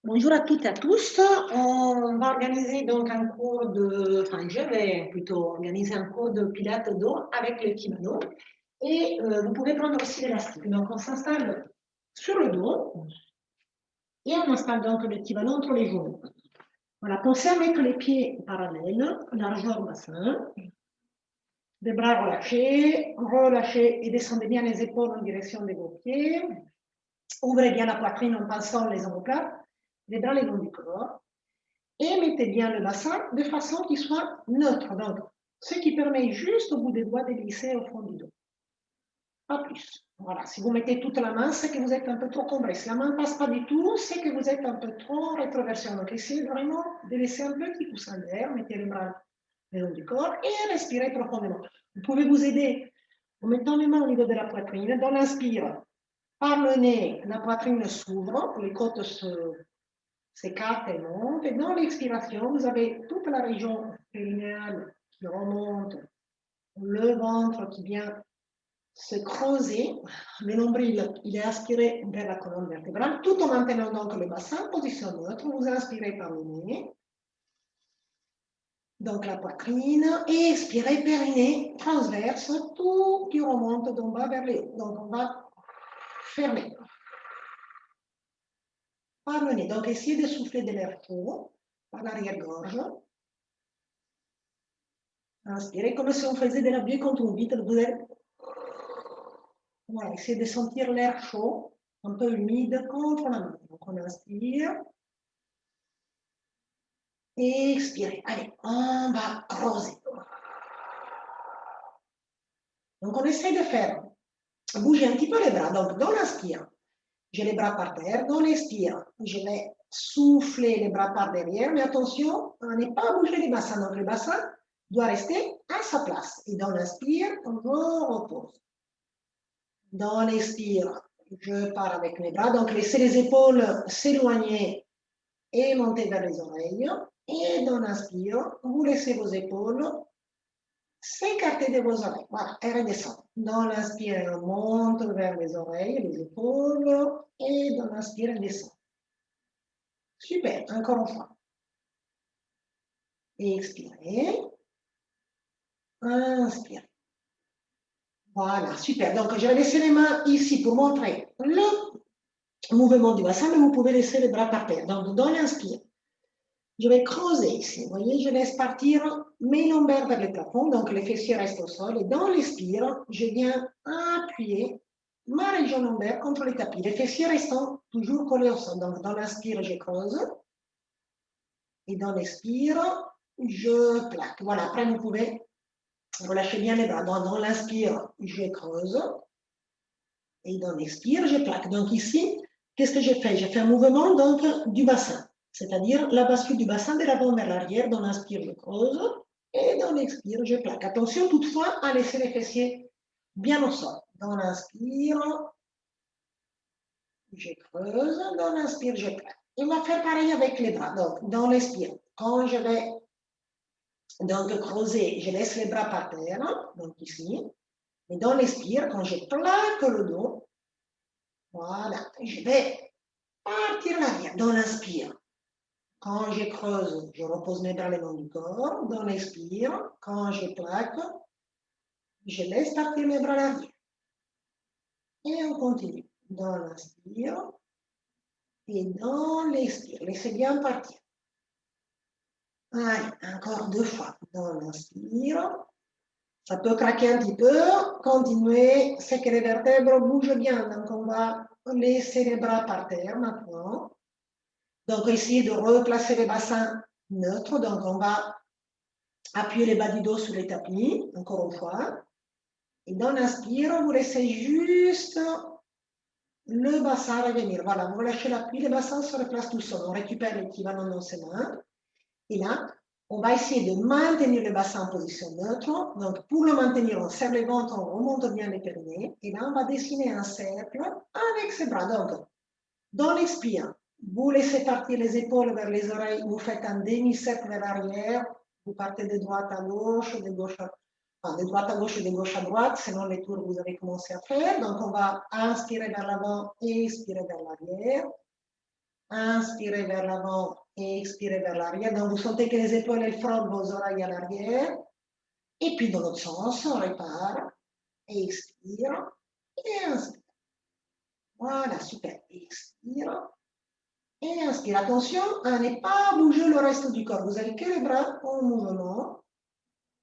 Bonjour à toutes et à tous. On va organiser donc un cours je vais plutôt organiser un cours de pilates dos avec le kimono. Et vous pouvez prendre aussi l'élastique. Donc on s'installe sur le dos et on installe donc le kimono entre les genoux. Voilà, pensez à mettre les pieds parallèles, largeur bassin, les bras relâchés, relâchez et descendez bien les épaules en direction de vos pieds. Ouvrez bien la poitrine en passant les omoplates, les bras les long du corps. Et mettez bien le bassin de façon qu'il soit neutre. Donc, ce qui permet juste au bout des doigts de glisser au fond du dos. Pas plus. Voilà, si vous mettez toute la main, c'est que vous êtes un peu trop combré. Si la main ne passe pas du tout, c'est que vous êtes un peu trop rétroversion. Donc, essayez vraiment de laisser un petit coussin d'air, mettez les bras le long du corps et respirez profondément. Vous pouvez vous aider en mettant les mains au niveau de la poitrine. Dans l'inspire, par le nez, la poitrine s'ouvre, les côtes s'écarte et monte. Et dans l'expiration, vous avez toute la région périnéale qui remonte, le ventre qui vient se creuser, le nombril, il est aspiré vers la colonne vertébrale, tout en maintenant donc le bassin, position neutre, vous inspirez par le nez, donc la poitrine, et expirez périnée transverse, tout qui remonte d'en bas vers le haut. Donc on va fermer par le nez. Donc essayez de souffler de l'air chaud par l'arrière-gorge. Inspirez comme si on faisait de la buée quand on vide. Voilà, essayez de sentir l'air chaud, un peu humide contre la main. Donc on inspire. Et expirez. Allez, on va creuser. Donc on essaie de faire bouger un petit peu les bras. Donc dans l'inspire, j'ai les bras par terre. Dans l'expire, je vais souffler les bras par derrière. Mais attention à ne pas bouger les bassins. Donc le bassin doit rester à sa place. Et dans l'inspire, on repose. Dans l'expire, je pars avec mes bras. Donc, laissez les épaules s'éloigner et monter vers les oreilles. Et dans l'inspire, vous laissez vos épaules s'écarter de vos oreilles. Voilà, et redescendre. Dans l'inspire, on monte vers les oreilles, les épaules. Et dans l'inspire, on descend. Super, encore une fois. Et expirez. Inspirez. Voilà, super. Donc, je vais laisser les mains ici pour montrer le mouvement du bassin, mais vous pouvez laisser les bras par terre. Donc, dans l'inspire, je vais creuser ici. Vous voyez, je laisse partir mes lombaires vers le plafond, donc les fessiers restent au sol. Et dans l'expire, je viens appuyer ma région lombaire contre le tapis. Les fessiers restant toujours collés au sol. Donc, dans l'inspire, je creuse. Et dans l'expire, je plaque. Voilà, après, vous pouvez relâcher bien les bras. Dans l'inspire, je creuse. Et dans l'expire, je plaque. Donc ici, qu'est-ce que j'ai fait? J'ai fait un mouvement donc, du bassin, c'est-à-dire la bascule du bassin de l'avant vers l'arrière. Dans l'inspire, je creuse. Et dans l'expire, je plaque. Attention toutefois à laisser les fessiers bien au sol. Dans l'inspire, je creuse. Dans l'inspire, je plaque. Et on va faire pareil avec les bras. Donc, dans l'expire, quand je vais donc creuser, je laisse les bras par terre, donc ici. Et dans l'expire, quand je plaque le dos, voilà, je vais partir l'arrière. Dans l'inspire, quand je creuse, je repose mes bras le long du corps. Dans l'expire, quand je plaque, je laisse partir mes bras l'arrière. Et on continue. Dans l'inspire et dans l'expire. Laissez bien partir. Allez, encore 2 fois. Dans l'inspire. Ça peut craquer un petit peu. Continuez. C'est que les vertèbres bougent bien. Donc, on va laisser les bras par terre maintenant. Donc, essayez de replacer les bassins neutres. Donc, on va appuyer les bas du dos sur les tapis, encore une fois. Et dans l'inspire, vous laissez juste le bassin revenir. Voilà, vous relâchez l'appui, le bassin se replace tout seul. On récupère l'équivalent dans ses mains. Et là, on va essayer de maintenir le bassin en position neutre. Donc, pour le maintenir, on serre les ventres, on remonte bien les périnées. Et là, on va dessiner un cercle avec ses bras. Donc, dans l'expire, vous laissez partir les épaules vers les oreilles, vous faites un demi-cercle vers l'arrière, vous partez de droite à gauche, de gauche à, enfin, de droite à gauche et de gauche à droite, selon les tours que vous avez commencé à faire. Donc, on va inspirer vers l'avant et expirer vers l'arrière. Inspirez vers l'avant et expirez vers l'arrière. Donc, vous sentez que les épaules, elles frottent vos oreilles à l'arrière. Et puis, dans l'autre sens, on répare. Et expire. Et inspire. Voilà, super. Expire. Et inspire. Attention à ne pas bouger le reste du corps. Vous avez que les bras en mouvement.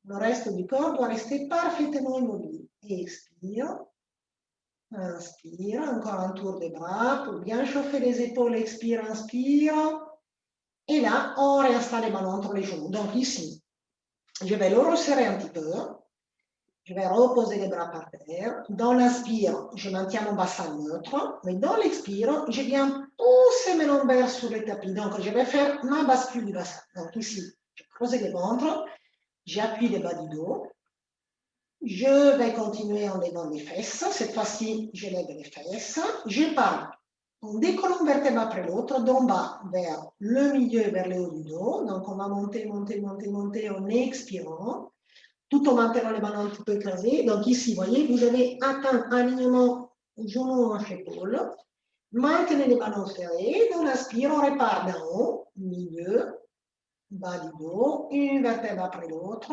Le reste du corps doit rester parfaitement immobile. Et expire. Inspire. Encore un tour des bras pour bien chauffer les épaules. Expire, inspire. Et là, on réinstalle les mains entre les genoux. Donc ici, je vais le resserrer un petit peu. Je vais reposer les bras par terre. Dans l'inspire, je maintiens mon bassin neutre. Mais dans l'expire, je viens pousser mes lombaires sur le tapis. Donc, je vais faire ma bascule du bassin. Donc ici, je creuse le ventre. J'appuie les bas du dos. Je vais continuer en levant les fesses. Cette fois-ci, je lève les fesses. Je pars en décollant une vertèbre après l'autre, d'en bas vers le milieu et vers le haut du dos. Donc, on va monter, monter, monter, monter en expirant, tout en maintenant les mains un petit peu écrasées. Donc, ici, vous voyez, vous avez atteint un alignement genou hanche épaule. Maintenez les mains serrées. Dans l'inspire, on répare d'en haut, milieu, bas du dos, une vertèbre après l'autre.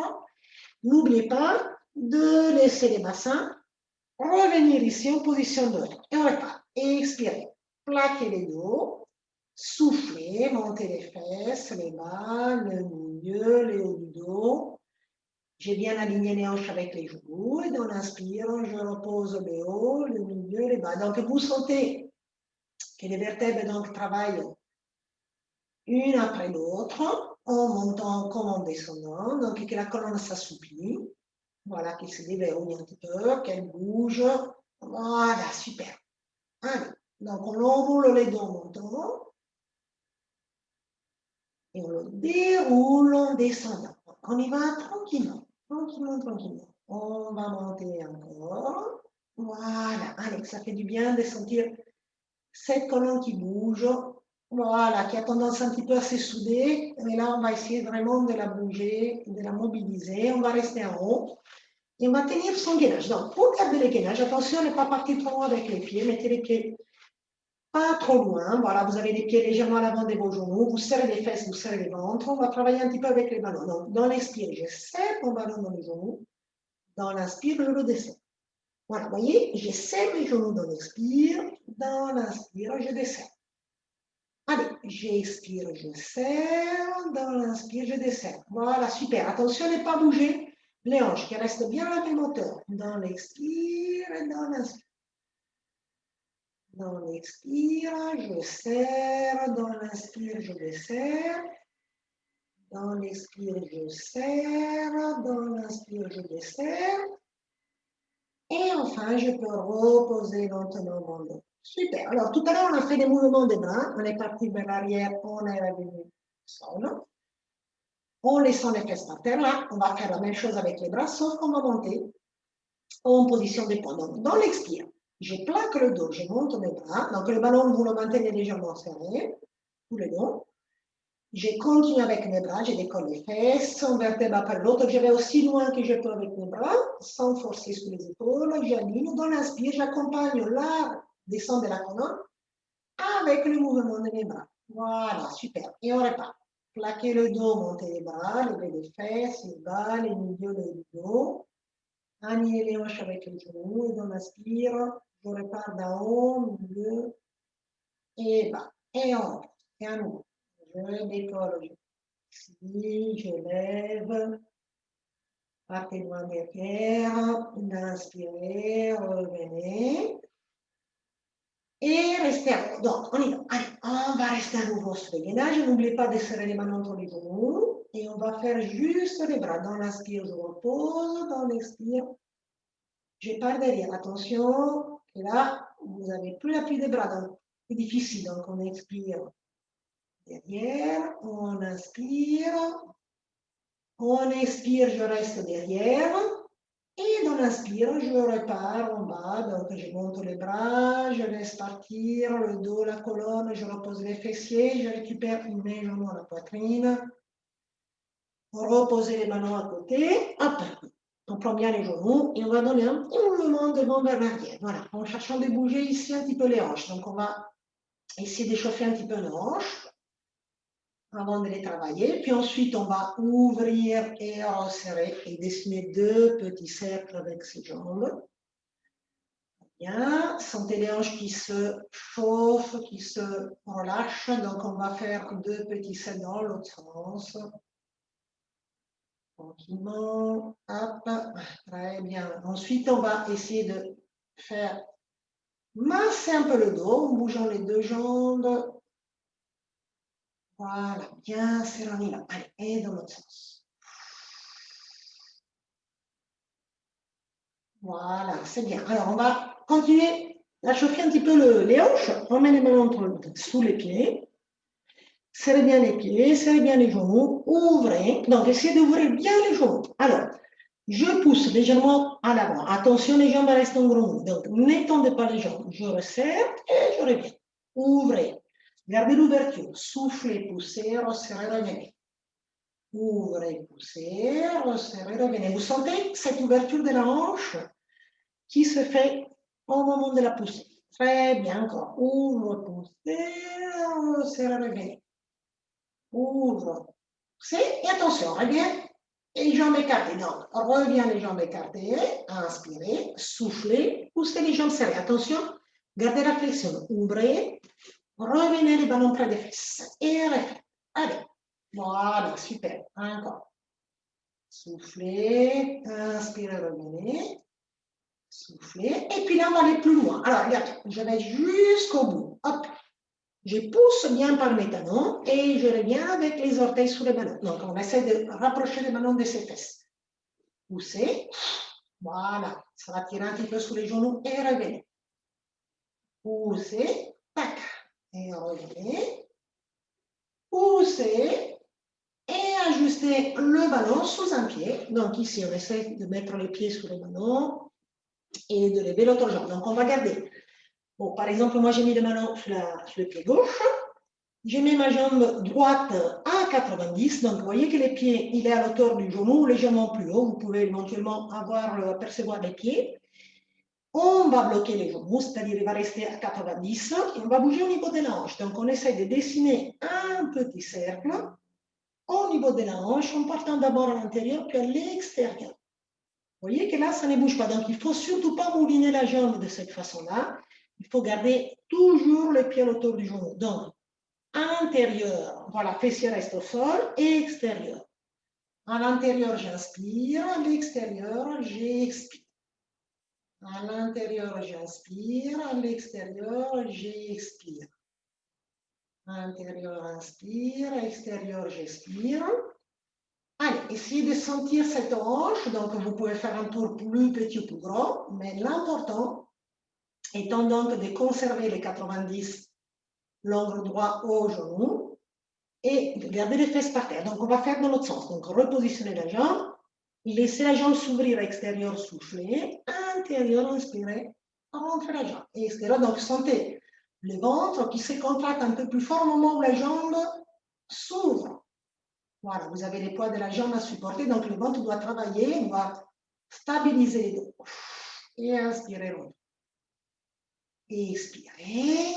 N'oubliez pas de laisser les bassins revenir ici en position neutre. Et on répare. Et expirez. Plaquez les dos. Soufflez. Montez les fesses, les bas, le milieu, le haut du dos. J'ai bien aligné les hanches avec les genoux. Et dans l'inspire, je repose le haut, le milieu, les bas. Donc, vous sentez que les vertèbres donc, travaillent une après l'autre, en montant comme en descendant. Donc, que la colonne s'assouplit. Voilà, qu'il se déverrouille un petit peu, qu'elle bouge. Voilà, super. Allez, donc on enroule les dos en montant et on le déroule en descendant. On y va tranquillement, tranquillement, tranquillement. On va monter encore. Voilà, allez, ça fait du bien de sentir cette colonne qui bouge. Voilà, qui a tendance un petit peu à s'essouder. Mais là, on va essayer vraiment de la bouger, de la mobiliser. On va rester en haut. Et on va tenir son gainage. Donc, pour garder le gainage, attention à ne pas partir trop loin avec les pieds. Mettez les pieds pas trop loin. Voilà, vous avez les pieds légèrement à l'avant de vos genoux. Vous serrez les fesses, vous serrez les ventres. On va travailler un petit peu avec les ballons. Donc, dans l'expire, je serre mon ballon dans les genoux. Dans l'inspire, je le descends. Voilà, vous voyez, je serre mes genoux dans l'expire. Dans l'inspire, je descends. Allez, j'expire, je serre. Dans l'inspire, je descends. Voilà, super. Attention à ne pas bouger les hanches qui restent bien à la même hauteur. Dans l'expire et dans l'inspire. Dans l'expire, je serre. Dans l'inspire, je desserre. Dans l'expire, je serre. Dans l'inspire, je desserre. Et enfin, je peux reposer lentement mon dos. Super. Alors, tout à l'heure, on a fait des mouvements des bras. On est parti vers l'arrière, on est revenu au sol. En laissant les fesses par terre, là, on va faire la même chose avec les bras, sauf qu'on va monter en position dépendante. Dans l'expire, je plaque le dos, je monte mes bras. Donc, le ballon, vous le maintenez légèrement serré, tout le long. Je continue avec mes bras, je décolle les fesses, un vertèbre après l'autre. Je vais aussi loin que je peux avec mes bras, sans forcer sur les épaules. J'aligne. Dans l'inspire, j'accompagne la descente de la colonne avec le mouvement de mes bras. Voilà, super. Et on répare. Plaquer le dos, monter les bras, lever les fesses, les bas, les milieux, le dos. Aligner les hanches avec les genoux. Et dans l'inspire, je répare d'en haut, milieu et bas. Et on repart. Et à nouveau. Je décolle. Si je lève, partez loin derrière, inspirez, revenez. Et restez à nouveau. Donc, on y va. Allez, on va rester à nouveau sur le gainage. N'oubliez pas de serrer les mains entre les genoux. Et on va faire juste les bras. Dans l'inspire, je repose. Dans l'expire, je pars derrière. Attention, et là, vous n'avez plus l'appui des bras. Donc, c'est difficile. Donc, on expire derrière. On inspire. On expire, je reste derrière. Et dans l'inspire, je repars en bas. Donc, je monte les bras, je laisse partir le dos, la colonne, je repose les fessiers, je récupère mes genoux à la poitrine. Reposer les mains à côté. Hop, on prend bien les genoux et on va donner un petit mouvement devant vers l'arrière. Voilà, en cherchant de bouger ici un petit peu les hanches. Donc, on va Essayez d'échauffer un petit peu nos hanches avant de les travailler. Puis ensuite, on va ouvrir et resserrer et dessiner deux petits cercles avec ses jambes. Bien, sentez les hanches qui se chauffent, qui se relâchent. Donc, on va faire deux petits cercles dans l'autre sens. Tranquillement. Hop, très bien. Ensuite, on va essayer de faire masser un peu le dos en bougeant les deux jambes. Voilà, bien serré là. Allez, et dans l'autre sens. Voilà, c'est bien. Alors, on va continuer à chauffer un petit peu les hanches. On met les mains sous les pieds. Serrez bien les pieds, serrez bien les genoux. Ouvrez. Donc, essayez d'ouvrir bien les genoux. Alors, je pousse légèrement à l'avant. Attention, les jambes restent en gros. Donc, n'étendez pas les jambes. Je resserre et je reviens. Ouvrez. Gardez l'ouverture. Soufflez, poussez, resserrez, revenez. Ouvrez, poussez, resserrez, revenez. Vous sentez cette ouverture de la hanche qui se fait au moment de la poussée. Très bien, encore. Ouvre, poussez, resserrez, revenez. Ouvre, poussez, et attention, reviens. Et jambes écartées. Donc, reviens les jambes écartées. Inspirez, soufflez, poussez les jambes serrées. Attention, gardez la flexion. Ouvrez, revenez les ballons près des fesses. Et refaites. Allez. Voilà, super. Encore. Soufflez, inspirez, revenez. Soufflez. Et puis là, on va aller plus loin. Alors, regardez, je vais jusqu'au bout. Hop. Je pousse bien par mes talons et je reviens avec les orteils sous les ballons. Donc, on essaie de rapprocher les ballons de ses fesses. Poussez. Voilà. Ça va tirer un petit peu sous les genoux et revenez. Poussez. Tac. Et revenez. Poussez. Et ajustez le ballon sous un pied. Donc, ici, on essaie de mettre les pieds sous le ballon et de lever l'autre jambe. Donc, on va garder. Bon, par exemple, moi, j'ai mis le ballon sur le pied gauche. Je mets ma jambe droite à 90. Donc, vous voyez que les pieds, il est à l'auteur du genou, légèrement plus haut. Vous pouvez éventuellement percevoir les pieds. On va bloquer les genoux, c'est-à-dire il va rester à 90. Et on va bouger au niveau de la hanche. Donc, on essaie de dessiner un petit cercle au niveau de la hanche en partant d'abord à l'intérieur puis à l'extérieur. Vous voyez que là, ça ne bouge pas. Donc, il ne faut surtout pas mouliner la jambe de cette façon-là. Il faut garder toujours les pieds autour du genou. Donc, intérieur, voilà, fessier reste au sol, et extérieur. À l'intérieur, j'inspire, à l'extérieur, j'expire. À l'intérieur, j'inspire, à l'extérieur, j'expire. À l'intérieur, inspire, à l'extérieur, j'expire. Allez, essayez de sentir cette hanche. Donc, vous pouvez faire un tour plus petit ou plus grand, mais l'important étant donc de conserver les 90 l'angle droit au genou et de garder les fesses par terre. Donc, on va faire dans l'autre sens. Donc, repositionner la jambe, laisser la jambe s'ouvrir extérieur, souffler, intérieur, inspirer, rentrer la jambe. Et extérieur, donc, sentez le ventre qui se contracte un peu plus fort au moment où la jambe s'ouvre. Voilà, vous avez les poids de la jambe à supporter, donc le ventre doit travailler, doit stabiliser les dos. Et inspirez, rentrez. Expirez,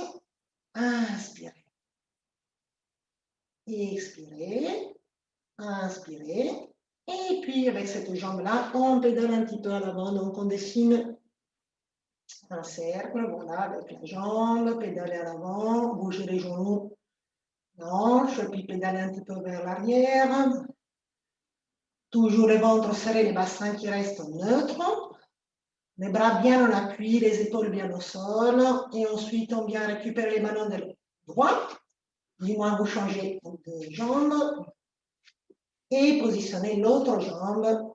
inspirez. Expirez, inspirez. Et puis avec cette jambe-là, on pédale un petit peu à l'avant, donc on dessine un cercle, voilà, avec la jambe, pédaler à l'avant, bouger les genoux, hanche, puis pédaler un petit peu vers l'arrière. Toujours le ventre serré, les bassins qui restent neutres. Les bras bien en appui, les épaules bien au sol. Et ensuite, on vient récupérer les ballons de droite. Du moins, vous changez de jambe. Et positionnez l'autre jambe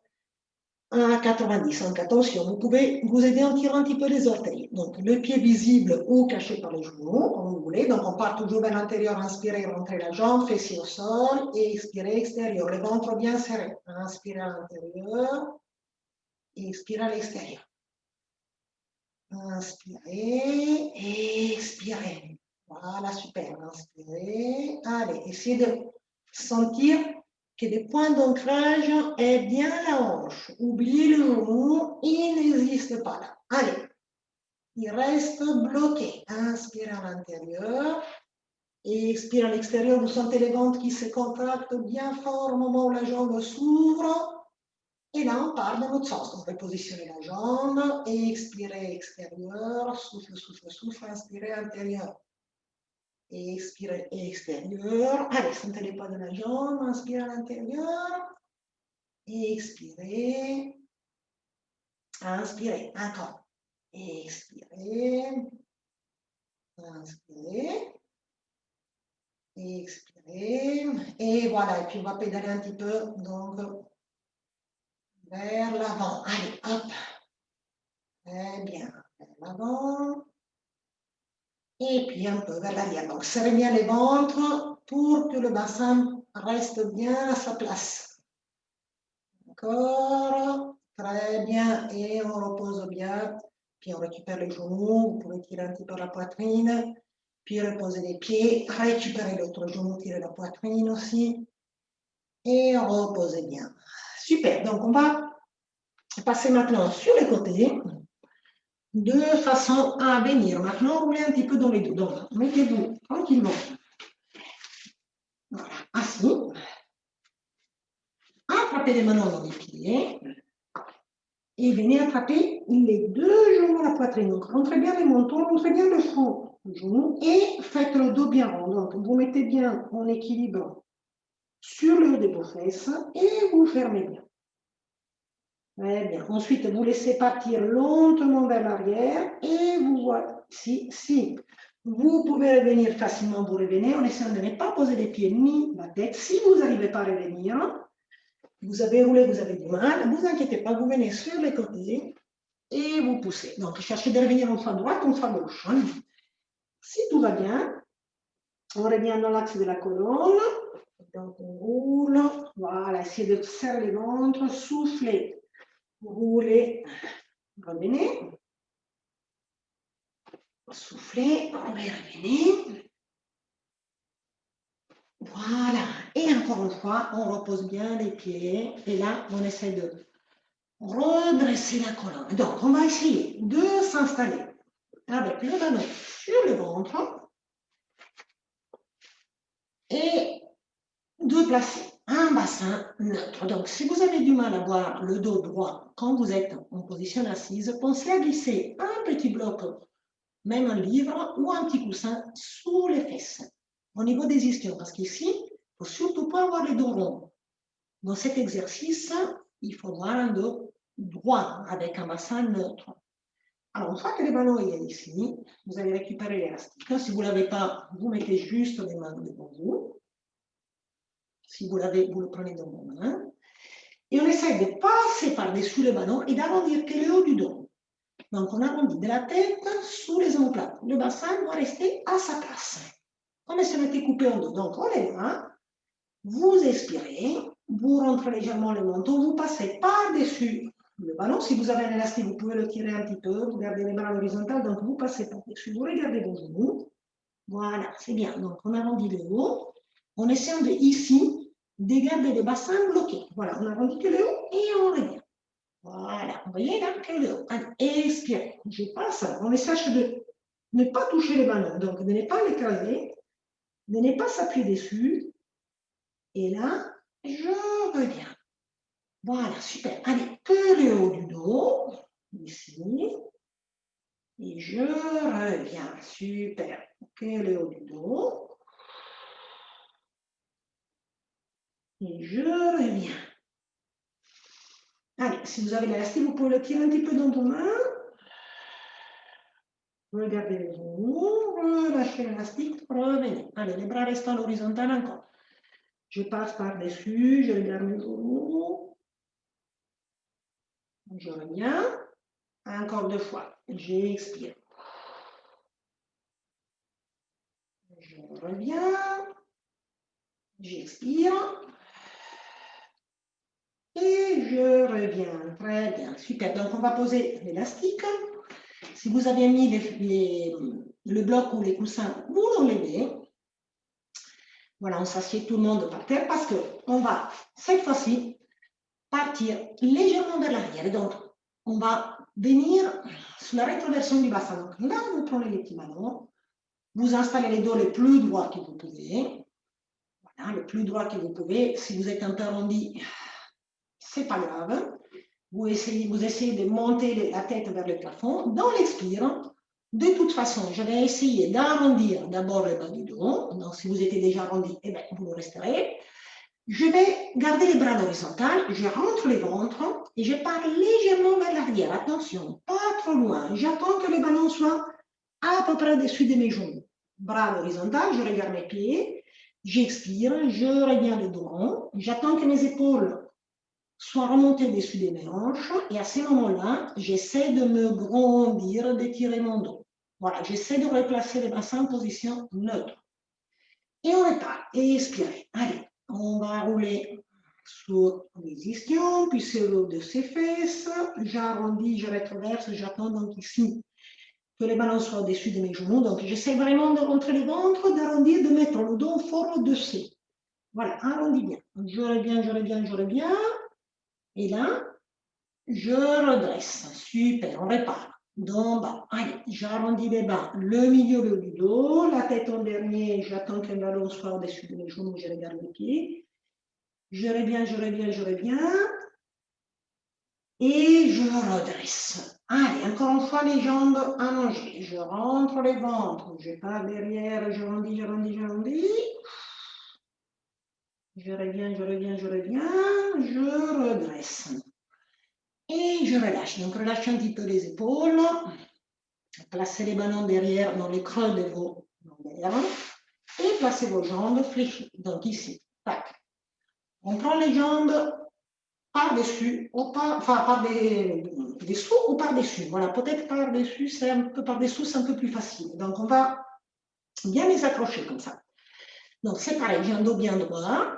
à 90. Donc, attention, vous pouvez vous aider en tirant un petit peu les orteils. Donc, le pied visible ou caché par les genoux, comme vous voulez. Donc, on part toujours vers l'intérieur. Inspirez, rentrez la jambe, fessier au sol. Et expirez, extérieur. Le ventre bien serré. Inspirez à l'intérieur. Et expirez à l'extérieur. Inspirez, expirez. Voilà, super. Inspirez. Allez, essayez de sentir que le point d'ancrage est bien la hanche. Oubliez le genou, il n'existe pas là. Allez. il reste bloqué. Inspirez à l'intérieur. Et expire à l'extérieur. Vous sentez les ventres qui se contractent bien fort au moment où la jambe s'ouvre. Et là, on part dans l'autre sens. Donc, repositionnez la jambe. Et expirez extérieur. Souffle, souffle, souffle. Inspirez intérieur. Et expirez extérieur. Allez, sentez les pas de la jambe. Inspirez à l'intérieur. Et expirez. Inspirez. Encore. Expirez. Inspirez. Expirez. Et voilà. Et puis, on va pédaler un petit peu. Donc, vers l'avant. Allez, hop. Très bien. Vers l'avant. Et puis un peu vers l'arrière. Donc, serrez bien les ventres pour que le bassin reste bien à sa place. D'accord. Très bien. Et on repose bien. Puis on récupère les genoux. Vous pouvez tirer un petit peu la poitrine. Puis reposer les pieds. Récupérer l'autre genou, tirer la poitrine aussi. Et reposez bien. Super. Donc, on va passer maintenant sur les côtés. De façon à venir maintenant rouler un petit peu dans les deux. Donc, mettez-vous tranquillement. Voilà, assis. Attrapez les mains dans les pieds. Et venez attraper les deux genoux à la poitrine. Donc, rentrez bien les mentons, rentrez bien le front du genou et faites le dos bien rond. Donc, vous mettez bien en équilibre sur le haut des vos fesses et vous fermez bien. Très bien. Ensuite, vous laissez partir lentement vers l'arrière et vous voilà. Si vous pouvez revenir facilement, vous revenez en essayant de ne pas poser les pieds ni la tête. Si vous n'arrivez pas à revenir, vous avez roulé, vous avez du mal, ne vous inquiétez pas, vous venez sur les côtés et vous poussez. Donc, cherchez de revenir en fois droite, en fois gauche. Si tout va bien, on revient dans l'axe de la colonne. Donc, on roule. Voilà, essayez de serrer les ventres, soufflez. Vous roulez, revenez, soufflez, revenez. Voilà, et encore une fois, on repose bien les pieds, et là, on essaie de redresser la colonne. Donc, on va essayer de s'installer avec le ballon sur le ventre et de placer un bassin neutre. Donc, si vous avez du mal à avoir le dos droit quand vous êtes en position assise, pensez à glisser un petit bloc, même un livre ou un petit coussin sous les fesses au niveau des ischions, parce qu'ici, il ne faut surtout pas avoir les dos ronds. Dans cet exercice, il faut avoir un dos droit avec un bassin neutre. Alors, une fois que le ballon est ici, vous allez récupérer l'élastique. Si vous ne l'avez pas, vous mettez juste les mains devant vous. Si vous l'avez, vous le prenez dans vos mains. Et on essaie de passer par-dessus le ballon et d'arrondir que le haut du dos. Donc, on arrondit de la tête sous les omoplates. Le bassin doit rester à sa place. Comme si on était coupé en deux. Donc, on est là. Vous expirez. Vous rentrez légèrement le menton. Vous passez par-dessus le ballon. Si vous avez un élastique, vous pouvez le tirer un petit peu. Vous gardez les bras horizontales. Donc, vous passez par-dessus. Vous regardez vos genoux. Voilà, c'est bien. Donc, on arrondit le haut. En essayant de, ici, de garder le bassin bloqué. Voilà, on arrondit que le haut et on revient. Voilà, vous voyez là, que le haut. Allez, expirez. Je passe. On essaie de ne pas toucher les ballons. Donc, de ne pas l'écraser. De ne pas s'appuyer dessus. Et là, je reviens. Voilà, super. Allez, que le haut du dos, ici. Et je reviens. Super. Que le haut du dos. Et je reviens. Allez, si vous avez l'élastique, vous pouvez le tirer un petit peu dans vos mains. Regardez les genoux, relâchez l'élastique, revenez. Allez, les bras restent à l'horizontale encore. Je passe par-dessus, je regarde mes genoux. Je reviens. Encore deux fois. J'expire. Je reviens. J'expire. Et je reviens. Très bien. Super. Donc, on va poser l'élastique. Si vous avez mis le bloc ou les coussins, vous l'enlevez. Voilà, on s'assied tout le monde par terre parce qu'on va, cette fois-ci, partir légèrement vers l'arrière. Donc, on va venir sur la rétroversion du bassin. Donc là, vous prenez les petits ballons, vous installez les dos le plus droit que vous pouvez. Voilà, le plus droit que vous pouvez. Si vous êtes un peu arrondi, c'est pas grave. Vous essayez de monter la tête vers le plafond. Dans l'expire, de toute façon, je vais essayer d'arrondir d'abord le bas du dos. Donc, si vous étiez déjà arrondi, eh bien, vous le resterez. Je vais garder les bras horizontaux, je rentre le ventre et je pars légèrement vers l'arrière. Attention, pas trop loin. J'attends que le ballon soit à peu près au-dessus de mes genoux. Bras horizontal, je regarde mes pieds, j'expire, je reviens le dos rond, j'attends que mes épaules soient remontées au-dessus de mes hanches et à ce moment-là, j'essaie de me grandir, d'étirer mon dos. Voilà, j'essaie de replacer le bassin en position neutre. Et on repart, et expirez. Allez, on va rouler sur les ischions, puis sur le haut de ses fesses. J'arrondis, je rétroverse, j'attends donc ici que les ballons soient au-dessus de mes genoux. Donc, j'essaie vraiment de rentrer le ventre, d'arrondir, de mettre le dos fort au-dessus. Voilà, arrondis bien. Je reviens, je reviens, je reviens. Et là, je redresse. Super, on repart. D'en bas. Allez, j'arrondis les bas, le milieu du dos, la tête en dernier, j'attends que le ballon soit au-dessus de mes genoux, je regarde les pieds. Je reviens, je reviens, je reviens. Et je redresse. Allez, encore une fois, les jambes allongées. Je rentre le ventre, je pars derrière, je rendis, je rendis, je rendis. Je reviens, je reviens, je reviens. Je redresse. Et je relâche. Donc, relâchez un petit peu les épaules. Placez les ballons derrière dans les creux de vos lombaires. Et placez vos jambes fléchies. Donc, ici, tac. On prend les jambes par-dessus, ou par, enfin par-dessous ou par-dessus. Voilà, peut-être par-dessus, c'est un peu par-dessous, c'est un peu plus facile. Donc, on va bien les accrocher comme ça. Donc, c'est pareil, j'ai un dos bien droit.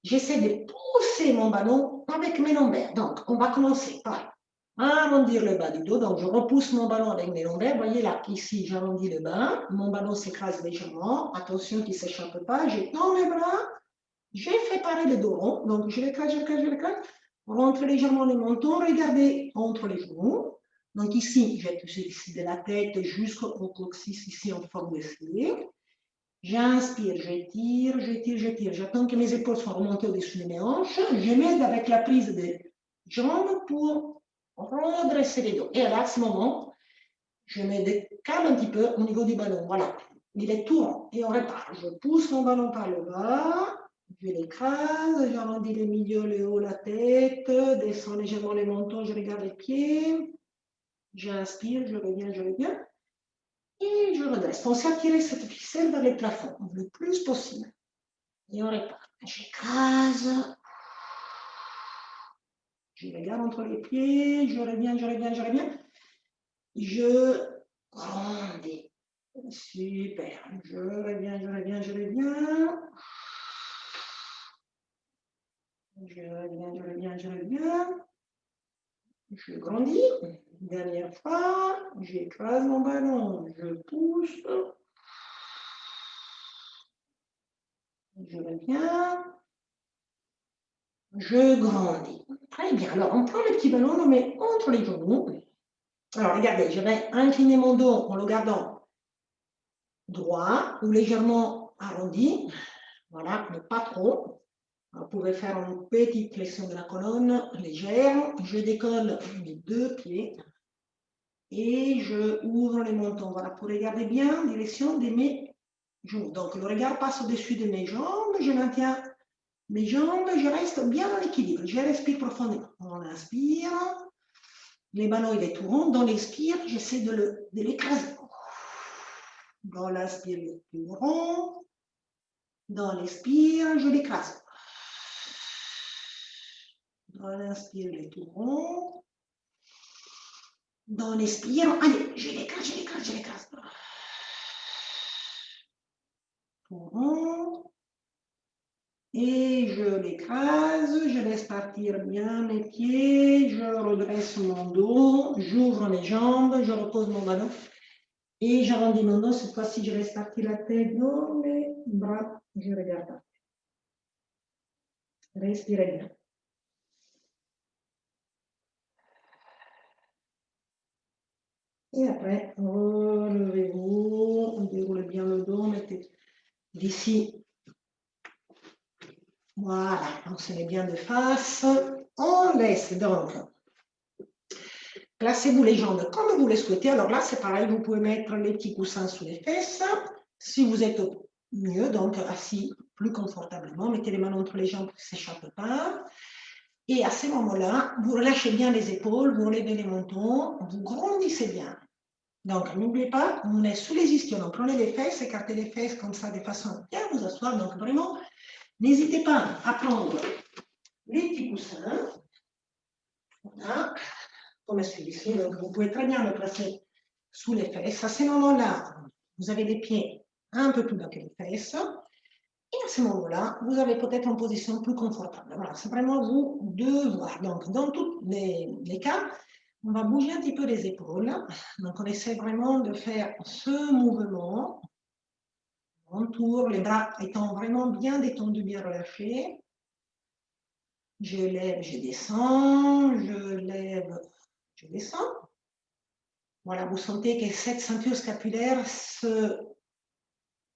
J'essaie de pousser mon ballon avec mes lombaires. Donc, on va commencer par arrondir le bas du dos. Donc, je repousse mon ballon avec mes lombaires. Vous voyez là, ici, j'arrondis le bas. Mon ballon s'écrase légèrement. Attention qu'il ne s'échappe pas. Je tends mes bras. J'ai fait pareil le dos rond. Donc, je l'écrase, je l'écrase, je l'écrase. Rentre légèrement le menton. Regardez entre les genoux. Donc, ici, je touche de la tête jusqu'au coccyx, ici, en forme de cire. J'inspire, j'étire, j'étire, j'étire. J'attends que mes épaules soient remontées au-dessus de mes hanches. Je m'aide avec la prise des jambes pour redresser les dos. Et là, à ce moment, je me décale un petit peu au niveau du ballon. Voilà, il est tout rond. Et on repart. Je pousse mon ballon par le bas. Je l'écrase, j'arrondis le milieu, le haut, la tête. Descends légèrement les mentons, je regarde les pieds. J'inspire, je reviens. Et je redresse. Pensez à tirer cette ficelle vers le plafond le plus possible. Et on repart. J'écrase. Je regarde entre les pieds. Je reviens. Je grandis. Super. Je reviens. Je reviens. Je grandis. Dernière fois. J'écrase mon ballon. Je pousse. Je reviens. Je grandis. Très bien. Alors, on prend le petit ballon, on le met entre les genoux. Alors, regardez, je vais incliner mon dos en le gardant droit ou légèrement arrondi. Voilà, mais pas trop. Vous pouvez faire une petite flexion de la colonne légère. Je décolle mes deux pieds et je ouvre les mentons. Voilà, pour regarder bien en direction de mes genoux. Donc, le regard passe au-dessus de mes jambes. Je maintiens mes jambes, je reste bien en équilibre. Je respire profondément. On inspire. Les ballons, il est tout rond. Dans l'expire, j'essaie de l'écraser. Dans l'inspire, il est tout rond. Dans l'expire, je l'écrase. Dans l'inspire, il est tout rond. Dans l'expire, allez, je l'écrase. Tout rond. Et je l'écrase, je laisse partir bien mes pieds, je redresse mon dos, j'ouvre mes jambes, je repose mon ballon et j'arrondis mon dos. Cette fois-ci, je laisse partir la tête dans mes bras, je regarde. Respirez bien. Et après, relevez-vous, déroulez bien le dos, mettez d'ici. Voilà, on se met bien de face. On laisse donc. Placez-vous les jambes comme vous les souhaitez. Alors là, c'est pareil, vous pouvez mettre les petits coussins sous les fesses. Si vous êtes mieux, donc assis plus confortablement, mettez les mains entre les jambes pour que ça ne s'échappe pas. Et à ce moment-là, vous relâchez bien les épaules, vous relevez les mentons, vous grandissez bien. Donc, n'oubliez pas, on est sous les ischions. Donc, prenez les fesses, écartez les fesses comme ça, de façon à bien vous asseoir. Donc, vraiment, n'hésitez pas à prendre les petits coussins. Voilà. Comme celui-ci. Donc, vous pouvez très bien le placer sous les fesses. À ce moment-là, vous avez les pieds un peu plus bas que les fesses. Et à ce moment-là, vous avez peut-être une position plus confortable. Voilà, c'est vraiment vous de voir. Donc, dans tous les cas, on va bouger un petit peu les épaules. Donc, on essaie vraiment de faire ce mouvement. On tourne, les bras étant vraiment bien détendus, bien relâchés. Je lève, je descends, je lève, je descends. Voilà, vous sentez que cette ceinture scapulaire se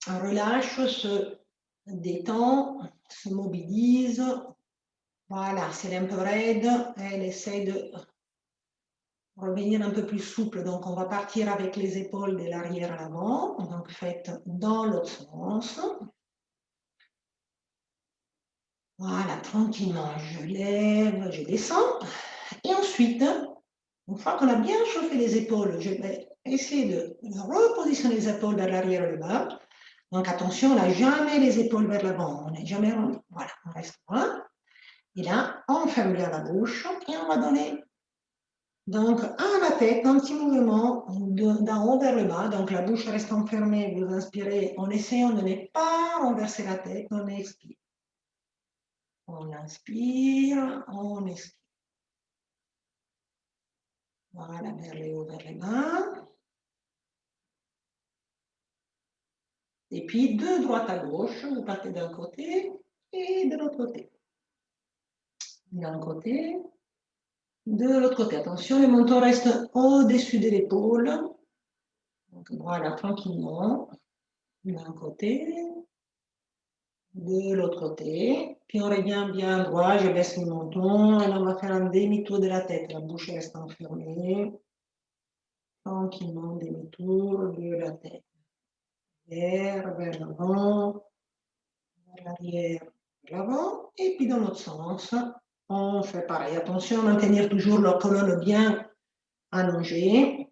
relâche, se détend, se mobilise. Voilà, si elle est un peu raide, elle essaie de revenir un peu plus souple. Donc, on va partir avec les épaules de l'arrière à l'avant. Donc, faites dans l'autre sens. Voilà, tranquillement, je lève, je descends. Et ensuite, une fois qu'on a bien chauffé les épaules, je vais essayer de repositionner les épaules vers l'arrière et le bas. Donc attention, on n'a jamais les épaules vers l'avant, on n'est jamais rendu. Voilà, on reste là. Et là, on ferme bien la bouche et on va donner donc à la tête un petit mouvement d'en haut vers le bas. Donc la bouche reste enfermée, vous inspirez en essayant de ne pas renverser la tête, on expire. On inspire, on expire. Voilà, vers les hauts, vers les bas. Et puis, de droite à gauche, vous partez d'un côté et de l'autre côté. D'un côté, de l'autre côté. Attention, le menton reste au-dessus de l'épaule. Voilà, tranquillement. D'un côté, de l'autre côté. Puis on revient bien droit, je baisse le menton. Et là, on va faire un demi-tour de la tête. La bouche reste enfermée. Tranquillement, demi-tour de la tête. Vers l'avant, vers l'arrière, vers l'avant. Et puis dans l'autre sens, on fait pareil. Attention à maintenir toujours la colonne bien allongée.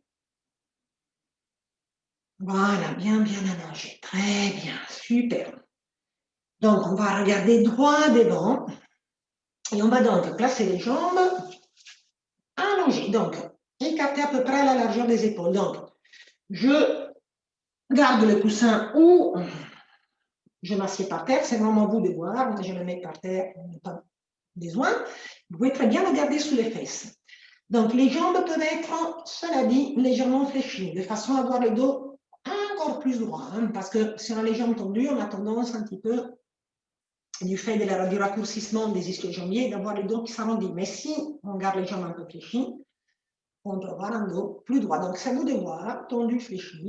Voilà, bien, bien allongée. Très bien, super. Donc, on va regarder droit devant. Et on va donc placer les jambes allongées. Donc, écarter à peu près la largeur des épaules. Donc, je garde le coussin ou je m'assieds par terre. C'est vraiment vous de voir. Je le mets par terre, pas besoin. Vous pouvez très bien le garder sous les fesses. Donc, les jambes peuvent être, cela dit, légèrement fléchies, de façon à avoir le dos encore plus droit. Hein, parce que si on a les jambes tendues, on a tendance un petit peu, du fait du raccourcissement des ischio-jambiers, d'avoir le dos qui s'arrondit. Mais si on garde les jambes un peu fléchies, on peut avoir un dos plus droit. Donc, c'est à vous de voir, tendu, fléchi.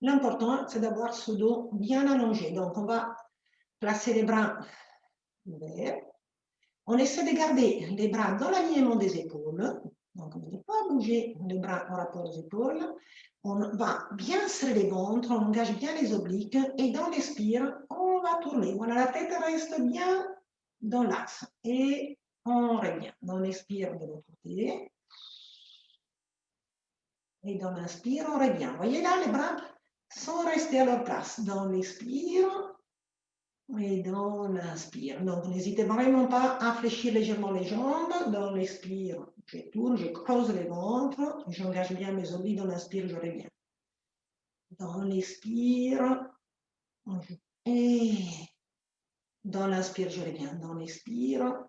L'important, c'est d'avoir ce dos bien allongé. Donc, on va placer les bras ouverts. On essaie de garder les bras dans l'alignement des épaules. Donc, on ne peut pas bouger les bras en rapport aux épaules. On va bien serrer les ventres, on engage bien les obliques. Et dans l'expire, on va tourner. Voilà, la tête reste bien dans l'axe. Et on revient. Dans l'expire de l'autre côté. Et dans l'inspire, on revient. Vous voyez là, les bras sont restés à leur place. Dans l'expire, et dans l'inspire. Donc, n'hésitez vraiment pas à fléchir légèrement les jambes. Dans l'expire, je tourne, je creuse le ventre, j'engage bien mes obliques. Dans l'inspire, je reviens. Dans l'expire, et dans l'inspire, je reviens. Dans l'expire,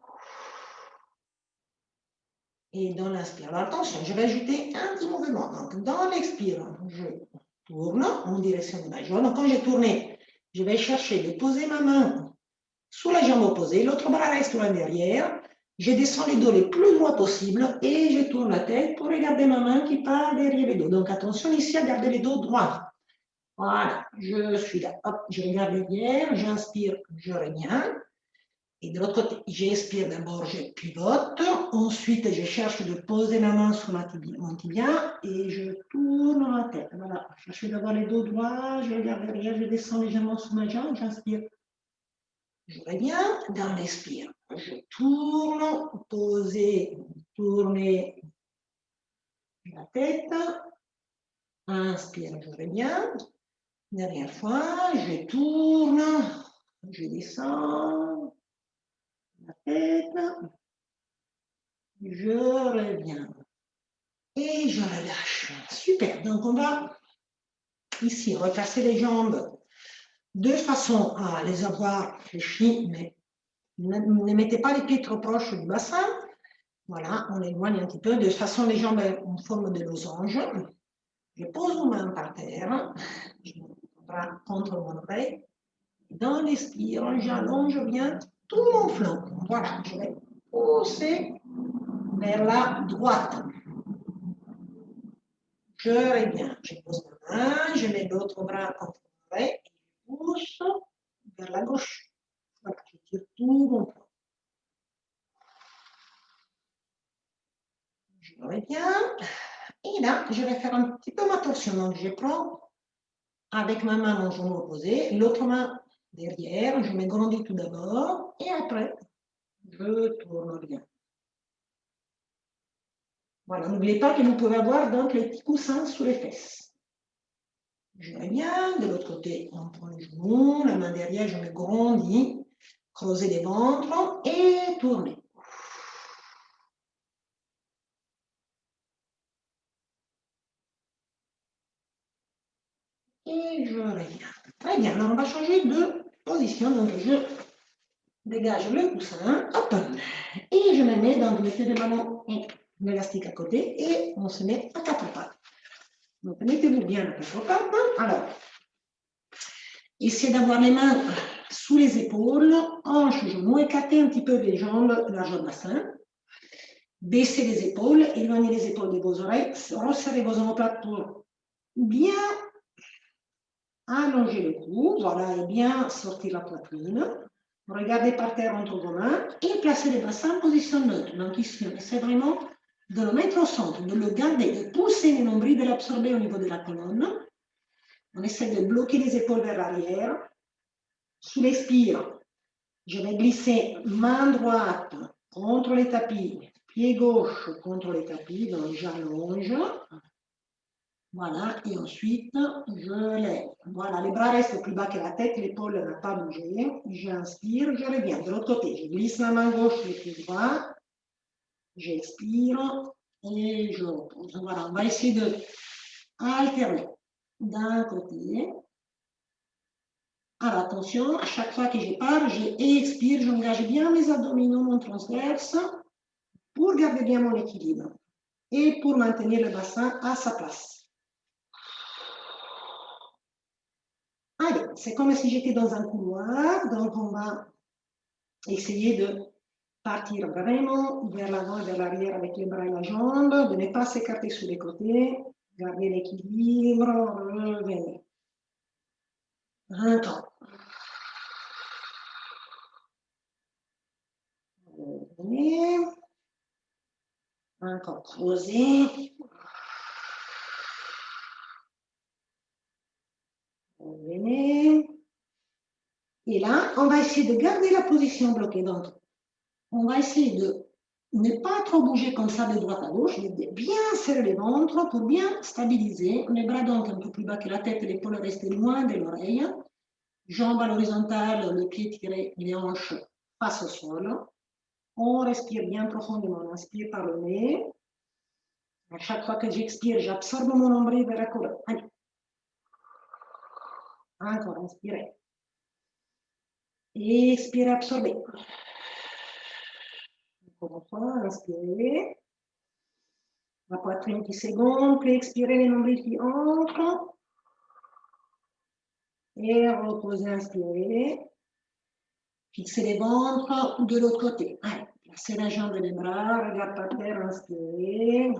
et dans l'inspire. Alors, attention, je vais ajouter un petit mouvement. Donc, dans l'expire, je tourne en direction de ma jambe. Donc, quand j'ai tourné, je vais chercher de poser ma main sous la jambe opposée, l'autre bras reste loin derrière. Je descends les dos les plus droits possible et je tourne la tête pour regarder ma main qui part derrière les dos. Donc attention ici à garder les dos droits. Voilà, je suis là. Hop, je regarde derrière, j'inspire, je reviens. Et de l'autre côté, j'expire d'abord, je pivote. Ensuite, je cherche de poser ma main sur mon tibia et je tourne la tête. Voilà, je cherche d'avoir les dos droits, je regarde derrière, je descends légèrement sur ma jambe, j'inspire. Je reviens dans l'expire. Je tourne, poser, tourner la tête. Inspire, je reviens. Dernière fois, je tourne, je descends la tête. Je reviens. Et je relâche. Super. Donc, on va ici repasser les jambes de façon à les avoir fléchies, mais ne mettez pas les pieds trop proches du bassin. Voilà, on éloigne un petit peu, de façon les jambes en forme de losange. Je pose mes mains par terre, je me bras contre mon oreille. Dans l'expire, j'allonge bien tout mon flanc. Voilà, je vais pousser vers la droite. Je reviens, je pose ma main, je mets l'autre bras contre l'oreille et je pousse vers la gauche. Voilà, je tire tout mon flanc. Je reviens. Et là, je vais faire un petit peu ma torsion. Donc, je prends avec ma main mon genou opposé, l'autre main derrière, je m'agrandis tout d'abord et après, je tourne bien. Voilà, n'oubliez pas que vous pouvez avoir donc les petits coussins sous les fesses. Je reviens, de l'autre côté, on prend le genou, la main derrière, je me grandis, creuser les ventres et tourner. Et je reviens. Très bien, alors on va changer de position. Donc je dégage le coussin, hop, et je me mets dans le pied de ballon et l'élastique à côté, et on se met à quatre pattes. Donc mettez-vous bien à quatre pattes. Alors, essayez d'avoir les mains sous les épaules, hanches, genoux, écartez un petit peu les jambes, large bassin. Baissez les épaules, éloignez les épaules de vos oreilles, resserrez vos omoplates pour bien allonger le cou, voilà, et bien sortir la poitrine. Regardez par terre entre vos mains et placez les bassins en position neutre. Donc ici, on essaie vraiment de le mettre au centre, de le garder, de pousser les nombrils, de l'absorber au niveau de la colonne. On essaie de bloquer les épaules vers l'arrière. Sous l'expire, je vais glisser main droite contre les tapis, pied gauche contre les tapis, donc j'allonge. Voilà, et ensuite, je lève. Voilà, les bras restent plus bas que la tête, l'épaule n'a pas bougé. J'inspire, je reviens. De l'autre côté, je glisse la main gauche, le pied droit. J'expire et je repose. Voilà, on va essayer de alterner d'un côté. Alors, attention, à chaque fois que je pars, j'expire, j'engage bien mes abdominaux, mon transverse, pour garder bien mon équilibre et pour maintenir le bassin à sa place. Allez, c'est comme si j'étais dans un couloir, donc on va essayer de partir vraiment vers l'avant et vers l'arrière avec les bras et la jambe, de ne pas s'écarter sur les côtés, garder l'équilibre, revenir. Encore. Revenir. Encore creuser. Revenir. Et là, on va essayer de garder la position bloquée. Donc, on va essayer de ne pas trop bouger comme ça de droite à gauche, mais de bien serrer les ventres pour bien stabiliser. Les bras donc un peu plus bas que la tête, l'épaule reste loin de l'oreille. Jambes à l'horizontale, le pied tiré, les hanches face au sol. On respire bien profondément. On inspire par le nez. À chaque fois que j'expire, j'absorbe mon nombril vers la colonne. Allez. Encore, inspirez. Expirez, absorbez. Encore une fois, inspirez. La poitrine qui s'égonfle, expirez les nombrils qui entrent. Et reposez, inspirez. Fixez les ventres de l'autre côté. Allez, Serragement des bras, regard par terre, inspirez.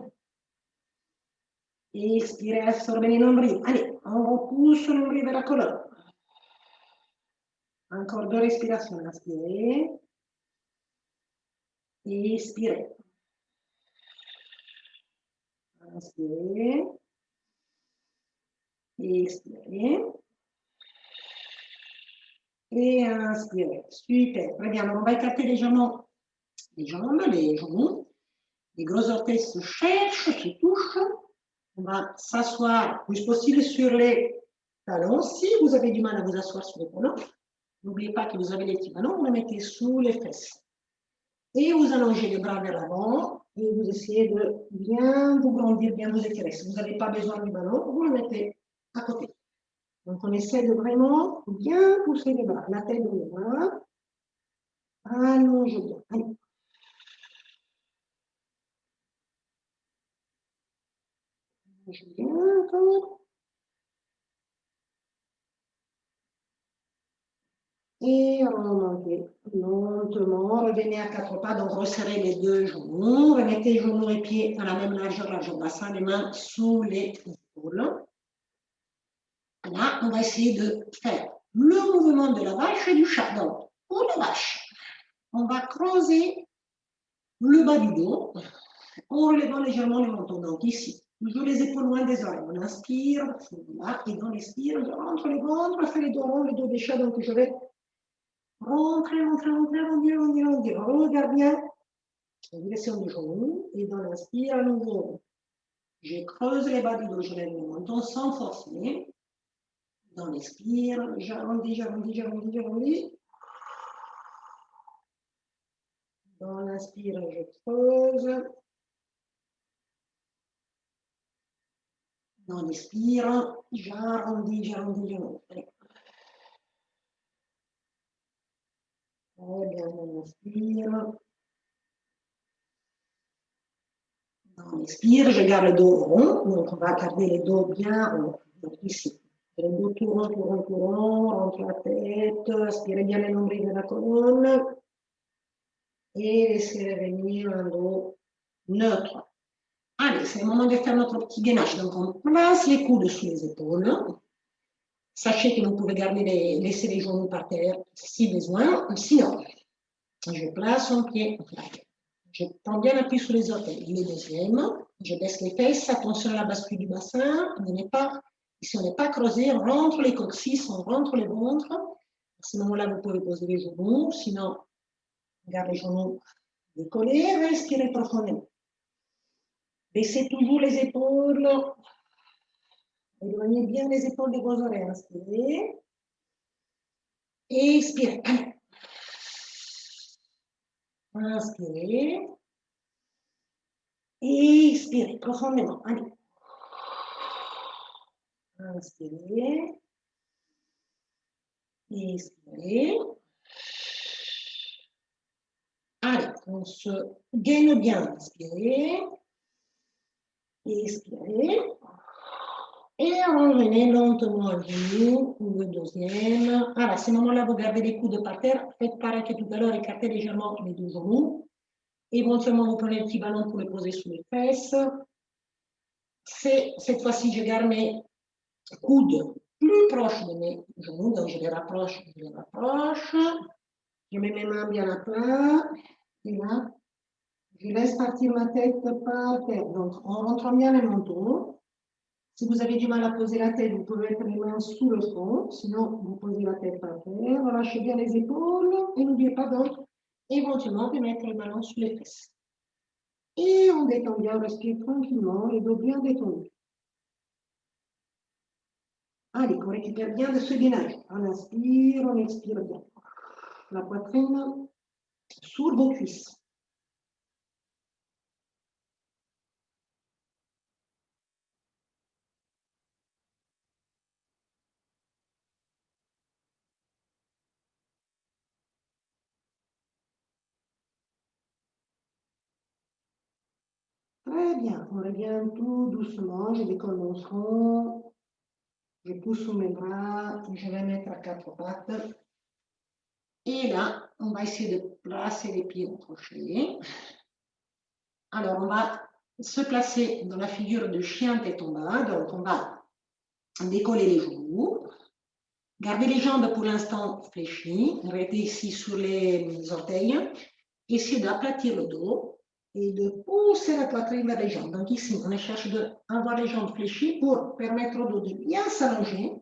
Expirez, absorbez les nombrils. Allez, on repousse le nombril vers la colonne. Encore 2 respirations, inspirez. Expirez. Inspirez. Expirez. Et inspirez. Super. Très bien. Alors, on va écarter légèrement les jambes, les genoux. Les gros orteils se cherchent, se touchent. On va s'asseoir le plus possible sur les talons. Si vous avez du mal à vous asseoir sur les talons, n'oubliez pas que vous avez les petits ballons, vous les mettez sous les fesses. Et vous allongez les bras vers l'avant et vous essayez de bien vous grandir, bien vous étirer. Si vous n'avez pas besoin du ballon, vous le mettez à côté. Donc, on essaie de vraiment bien pousser les bras, la tête dans les bras. Allongez bien. Allez. Allongez bien encore. Et remontez lentement, revenez à 4 pas, donc resserrez les 2 genoux, remettez genoux et pieds à la même largeur bassin, les mains sous les épaules. Là, on va essayer de faire le mouvement de la vache et du chat. Donc, pour la vache, on va creuser le bas du dos en relevant légèrement les mentons. Donc ici, toujours les épaules loin des oreilles. On inspire, là, et dans l'expire, je rentre les ventres, je fais les dos ronds, le dos des chats, donc je vais rentrer, arrondir. Regarde bien. Direction du genou. Et dans l'inspire, à nouveau, je creuse les bas du dos, je lève le menton sans forcer. Dans l'expire, j'arrondis. Dans l'inspire, je creuse. Dans l'expire, j'arrondis. Allez. Très bien, dans l'inspire. Dans l'expire, je garde le dos rond. Donc, on va garder les dos bien rond. Donc, ici. Le dos tout rond, rentre la tête. Aspirez bien les nombrils de la colonne. Et laissez revenir un dos neutre. Allez, c'est le moment de faire notre petit gainage. Donc, on place les coudes sous les épaules. Sachez que vous pouvez laisser les genoux par terre si besoin. Sinon, je place un pied. Je prends bien appui sur les orteils. Le deuxième, je baisse les fesses. Attention à la bascule du bassin. Si on n'est pas creusé, on rentre les coccyx, on rentre les ventres. À ce moment-là, vous pouvez poser les genoux. Sinon, garde les genoux décollés. Respirez profondément. Baissez toujours les épaules. Éloignez bien les épaules des vos oreilles. Inspirez. Expirez. Allez. Inspirez. Expirez profondément. Allez. Inspirez. Expirez. Allez, on se gaine bien. Inspirez. Expirez. Et revenez lentement à genoux, le deuxième. Alors, à ce moment-là, vous gardez les coudes par terre. Faites pareil que tout à l'heure, écartez légèrement les 2 genoux. Éventuellement, vous prenez le petit ballon pour le poser sous les fesses. Cette fois-ci, je garde mes coudes plus proches de mes genoux. Donc, je les rapproche. Je mets mes mains bien à plat. Et là, je laisse partir ma tête par terre. Donc, on rentre bien les mentons. Si vous avez du mal à poser la tête, vous pouvez mettre les mains sous le front. Sinon, vous posez la tête par terre. Relâchez bien les épaules. Et n'oubliez pas donc, éventuellement, de mettre le ballon sous les fesses. Et on détend bien, on respire tranquillement, les dos bien détendus. Allez, on récupère bien de ce gainage. On inspire, on expire bien. La poitrine sur vos cuisses. Très bien, on revient tout doucement, je décolle mon front, je pousse sous mes bras, je vais mettre à 4 pattes. Et là, on va essayer de placer les pieds au crochet. Alors, on va se placer dans la figure de chien tête en bas. Donc, on va décoller les genoux. Gardez les jambes pour l'instant fléchies. Restez ici sur les orteils. Essayez d'aplatir le dos et de pousser la poitrine vers les jambes. Donc ici, on cherche d'avoir les jambes fléchies pour permettre au dos de bien s'allonger.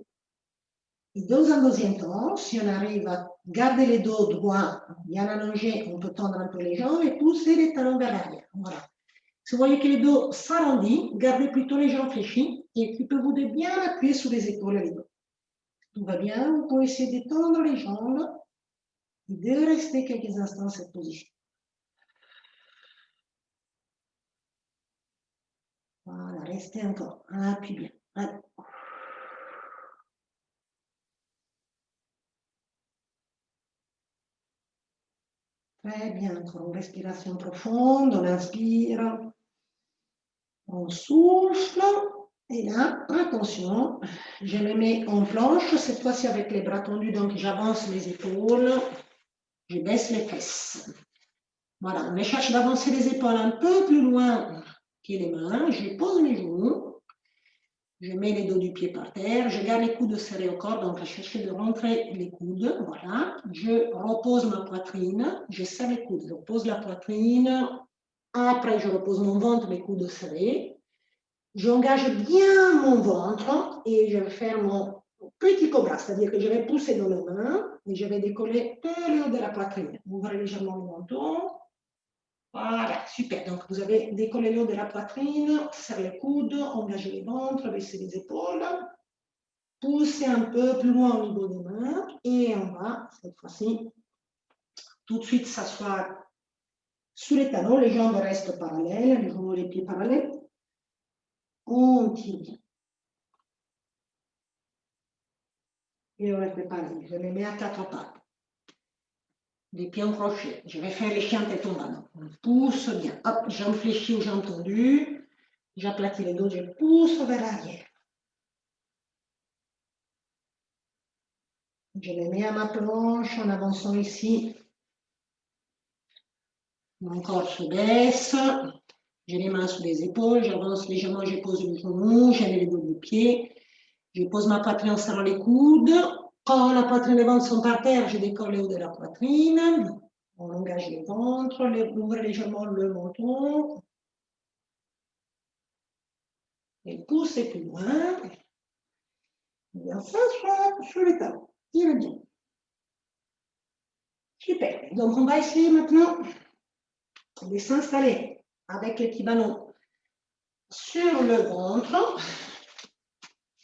Et dans un deuxième temps, si on arrive à garder les dos droits, bien allongés, on peut tendre un peu les jambes et pousser les talons vers l'arrière. Voilà. Si vous voyez que le dos s'arrondit, gardez plutôt les jambes fléchies et occupez-vous de bien appuyer sur les épaules et les dos. Tout va bien, vous pouvez essayer de tendre les jambes et de rester quelques instants dans cette position. Voilà, restez encore. Appuie bien. Allez. Très bien, encore une respiration profonde, on inspire, on souffle, et là, attention, je me mets en planche, cette fois-ci avec les bras tendus, donc j'avance les épaules, je baisse les fesses. Voilà, on cherche d'avancer les épaules un peu plus loin que les mains, je pose mes genoux, je mets les dos du pied par terre, je garde les coudes serrés au corps, donc je cherche de rentrer les coudes, voilà. Je repose ma poitrine, je serre les coudes, je repose la poitrine, après je repose mon ventre, mes coudes serrés. J'engage bien mon ventre et je vais faire mon petit cobra, c'est-à-dire que je vais pousser dans mes mains et je vais décoller tout le haut de la poitrine. Ouvrez légèrement le menton. Voilà, super. Donc, vous avez décollé le haut de la poitrine, serrez les coudes, engagez les ventres, baissez les épaules, poussez un peu plus loin au niveau des mains et on va, cette fois-ci, tout de suite s'asseoir sur les talons, les jambes restent parallèles, les genoux et les pieds parallèles. Continue. Et on reste pareil. Je me mets à quatre pattes. Les pieds en crochet. Je vais faire les chiens tête en bas. On pousse bien. Hop, jambes fléchies ou jambes tendues. J'aplatis le dos, je pousse vers l'arrière. Je me mets à ma planche en avançant ici. Mon corps se baisse. J'ai les mains sous les épaules. J'avance légèrement, je pose le genou, je mets les dos du pied. Je pose ma poitrine en serrant les coudes. Quand la poitrine et le ventre sont par terre, je décolle le haut de la poitrine. On engage le ventre, on ouvre légèrement le menton. Et poussez plus loin. Bien s'asseoir sur les talons. Tire bien. Super. Donc, on va essayer maintenant de s'installer avec les petits ballons sur le ventre.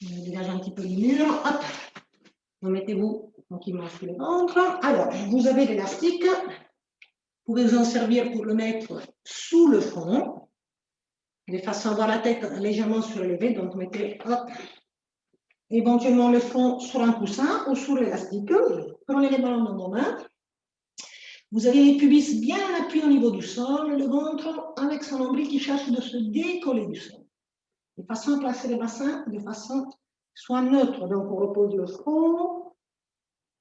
On dégage un petit peu les murs. Hop. Mettez-vous tranquillement sur le ventre. Alors, vous avez l'élastique. Vous pouvez vous en servir pour le mettre sous le front, de façon à avoir la tête légèrement surélevée. Donc, mettez hop, éventuellement le front sur un coussin ou sur l'élastique. Prenez les ballons dans vos mains. Vous avez les pubis bien appuyés au niveau du sol, le ventre avec son nombril qui cherche de se décoller du sol. De façon à placer les bassins de façon soit neutre. Donc, on repose le front.